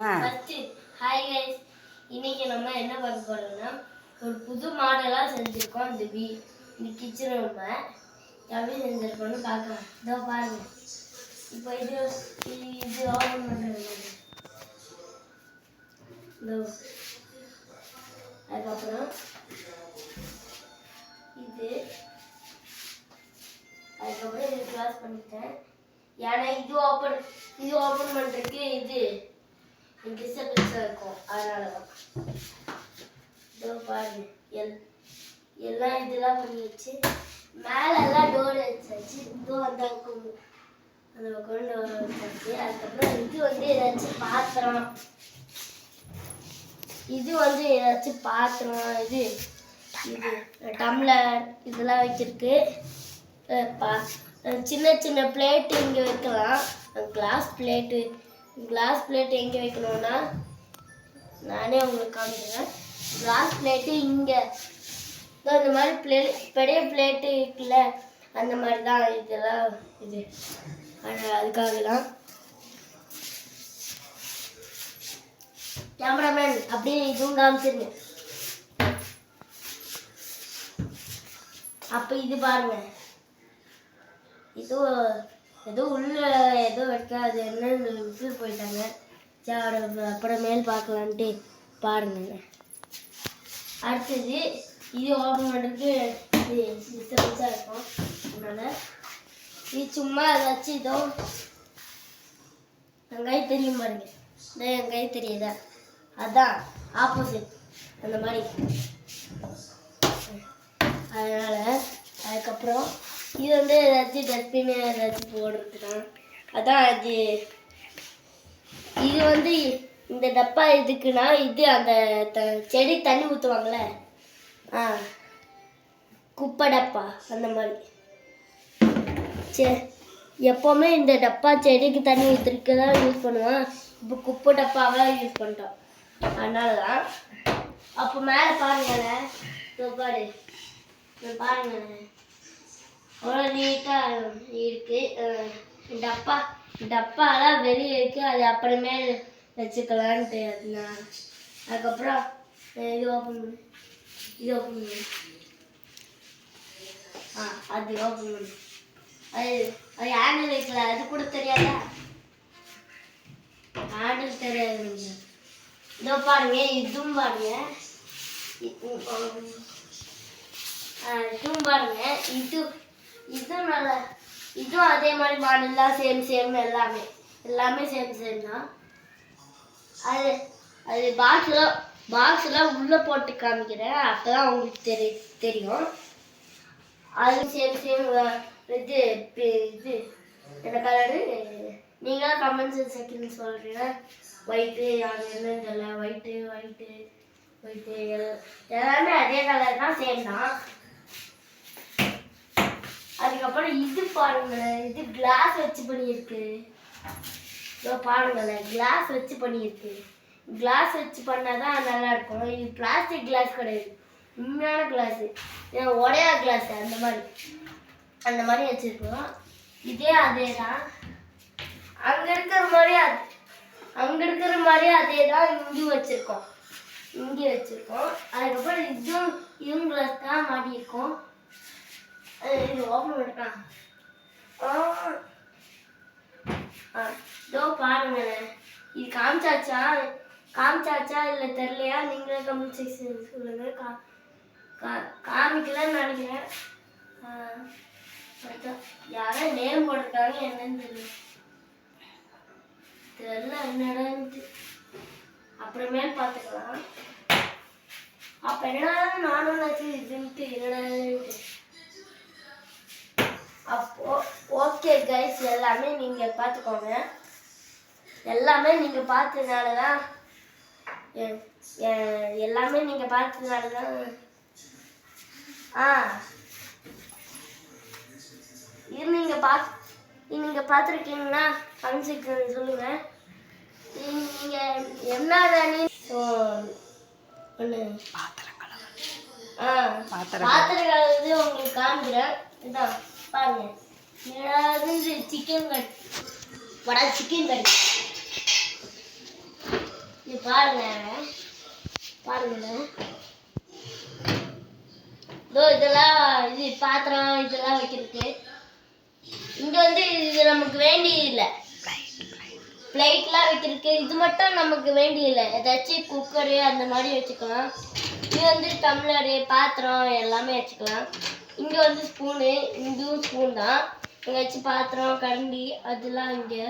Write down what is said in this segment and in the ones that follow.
First hi guys, இன்னைக்கு நம்ம என்ன பண்ண போறோம்னா ஒரு புது மாடலா செஞ்சிருக்கோம். இந்த கிச்சன் ரூம் எப்படி செஞ்சிருக்கோம்னு பார்க்கலாம். இதோ பாருங்க. இப்போ இது ஓபன் பண்றது. அதுக்கப்புறம் அதுக்கப்புறம் இது க்ளாஸ் பண்ணிட்டேன். ஏன்னா இது ஓபன் பண்றதுக்கு இது டிஸ்டர்பன்ஸா இருக்கும், அதனாலதான். இதோ பாருங்க, எல்லாம் இதெல்லாம் பண்ணி வச்சு மேல எல்லாம் டோர் வச்சாச்சு. இதோ அந்த பக்கம் டோர் வச்சாச்சு. அதுக்கப்புறம் ஏதாச்சும் பாத்திரம், இது டம்ளர் இதெல்லாம் வச்சிருக்கு. சின்ன சின்ன பிளேட் இங்கே வைக்கலாம். கிளாஸ் பிளேட் எங்கே வைக்கணும்னா நானே உங்களுக்கு காமிக்கிறேன். கிளாஸ் பிளேட்டு இங்கே இந்த மாதிரி பெரிய பிளேட்டு இருக்குல்ல, அந்த மாதிரி தான் இதெல்லாம். அதுக்காக தான் கேமராமேன் அப்படியே இதுவும் காமிச்சிருங்க. அப்போ இது பாருங்க, ஏதோ உள்ள ஏதோ வைக்காது, என்னன்னு விட்டு போயிட்டாங்க. சரி, அப்புறமேல் பார்க்கலான்ட்டு பாருங்க. அடுத்தது இது ஓப்பன் பண்ணுறதுக்கு டிஸ்டர்பன்ஸாக இருக்கும். அதனால் இது சும்மா ஏதாச்சும் இதோ என் கை தெரியும் பாருங்க. என் கை தெரியுதா, அதான் ஆப்போசிட் அந்த மாதிரி. அதனால் அதுக்கப்புறம் இது ஏதாச்சும் டஸ்ட்பின் ஏதாச்சும் போடுறதுதான். அதான் இது இந்த டப்பா எதுக்குன்னா, இது அந்த செடி தண்ணி ஊற்றுவாங்களே, குப்பை டப்பா அந்த மாதிரி. எப்போவுமே இந்த டப்பா செடிக்கு தண்ணி ஊற்றுறதுக்கு தான் யூஸ் பண்ணுவோம். இப்போ குப்பை டப்பாவாக யூஸ் பண்ணிட்டோம், அதனால தான். அப்போ மேலே பாருங்களேன், பாருங்களேன் அவ்வளோ நீட்டாக இருக்கு. டப்பாலாம் வெளியே இருக்கு, அது அப்புறமே வச்சுக்கலான்ட்டு. அதுக்கப்புறம் இது ஓப்பன் பண்ணு, அது ஓப்பன் பண்ணு. அது ஹேண்டில் வைக்கல, அது கூட தெரியாதா? ஹேண்டில் தெரியாது. இதோ பாருங்க, இதுவும் பாருங்க, இதுவும் பாருங்க. இதுவும் நல்லா, இதுவும் அதே மாதிரி மாடல்லாம் சேம் எல்லாமே சேம் தான். அது பாக்ஸ்லாம் உள்ளே போட்டு காமிக்கிறேன், அப்போதான் உங்களுக்கு தெரியும். அது சேம் இது என்ன கலரு நீங்களாம் கமெண்ட் செக்ஷன் சொல்கிறீங்க. ஒயிட்டு, அது என்னன்னு தெரியல, ஒயிட்டு எல்லாமே அதே கலர் தான், சேம் தான். அதுக்கப்புறம் இது பாருங்களேன், இது கிளாஸ் வச்சு பண்ணியிருக்கு. பாருங்களேன், கிளாஸ் வச்சு பண்ணியிருக்கு. கிளாஸ் வச்சு பண்ணாதான் நல்லா இருக்கும். இது பிளாஸ்டிக் கிளாஸ் கிடையாது, உண்மையான கிளாஸு, உடையா கிளாஸ். அந்த மாதிரி வச்சுருக்கோம். இதே அதே தான், அங்கே இருக்கிற மாதிரி அதே தான் இங்கே வச்சுருக்கோம். அதுக்கப்புறம் இதுவும் கிளாஸ் தான் மாட்டியிருக்கோம். இது ஓப்பன் பண்ணிட்டான். இதோ பாருங்களேன், இது காமிச்சாச்சா இல்லை தெரியலையா? நீங்களே கமெண்ட் செக்ஷன் சொல்லுங்க. காமிக்கலன்னு நினைக்கிறேன். யாரோ நேம் போட்டிருக்காங்க, என்னன்னு தெரியல என்னடான்ட்டு. அப்புறமேல் பார்த்துக்கலாம். அப்போ என்னடா நானும் இதுன்ட்டு என்னடான்ட்டு. அப்போ ஓகே கைஸ், எல்லாமே நீங்கள் பார்த்துக்கோங்க. எல்லாமே நீங்கள் பார்த்ததுனால தான் இது நீங்கள் பார்த்துருக்கீங்கன்னா கமெண்ட் செக்ஷன் சொல்லுங்கள். நீங்கள் என்னதானே பாத்திரங்கள் உங்களுக்கு காமிக்கிறேன். இதான் பாருங்க, சிக்கன் கறி பாருங்க பாருங்க இதெல்லாம் இது பாத்திரம் இதெல்லாம் வைக்கிறதுக்கு. இங்க வந்து இது நமக்கு வேண்டியது இல்லை. பிளேட்லாம் வைக்கிறதுக்கு இது மட்டும் நமக்கு வேண்டியதில்லை. ஏதாச்சும் குக்கரு அந்த மாதிரி வச்சுக்கலாம். இது வந்து டம்ளரு பாத்திரம் எல்லாமே வச்சுக்கலாம். இங்கே வந்து ஸ்பூனு, இதுவும் ஸ்பூன் தான். இங்கே வச்சு பாத்திரம் கரண்டி அதெல்லாம் இங்கே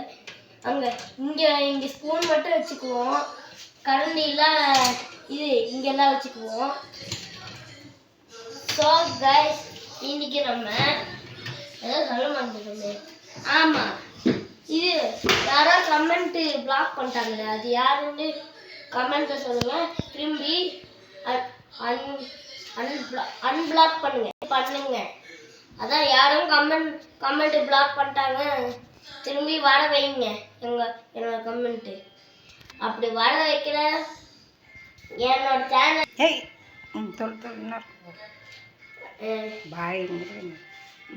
அங்கே இங்கே ஸ்பூன் மட்டும் வச்சுக்குவோம். கரண்டிலாம் இது இங்கெல்லாம் வச்சுக்குவோம். ஸோ கைஸ் இன்னைக்கு நம்ம ஏதாவது சொல்ல மாட்டேங்குது. ஆமாம், இது யாரோ கமெண்ட் பிளாக் பண்ணிட்டாங்க. அது யாருன்னு கமெண்ட்ல சொல்லுங்க. திரும்பி அன்பிளாக் பண்ணுங்க. அதான் யாரும் கமெண்ட் பிளாக் பண்ணிட்டாங்க. திரும்பி வர வைங்க என்னோட கமெண்ட். அப்படி வர வைக்கல என்னோட சேனல்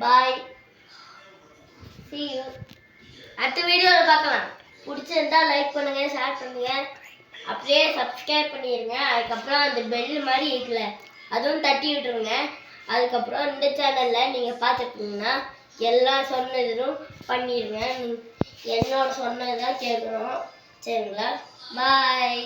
பாய். See you. அடுத்த வீடியோவில் பார்க்கலாம். பிடிச்சிருந்தா லைக் பண்ணுங்க, ஷேர் பண்ணுங்க, அப்படியே சப்ஸ்கிரைப் பண்ணிடுங்க. அதுக்கப்புறம் அந்த பெல் மாதிரி இருக்குல்ல அதுவும் தட்டி விட்டுருங்க. அதுக்கப்புறம் இந்த சேனலில் நீங்கள் பார்த்துக்கிட்டீங்கன்னா எல்லாம் சொன்னதும் பண்ணிடுங்க. என்னோட சொன்னதான் கேட்கணும். சரிங்களா? பாய்.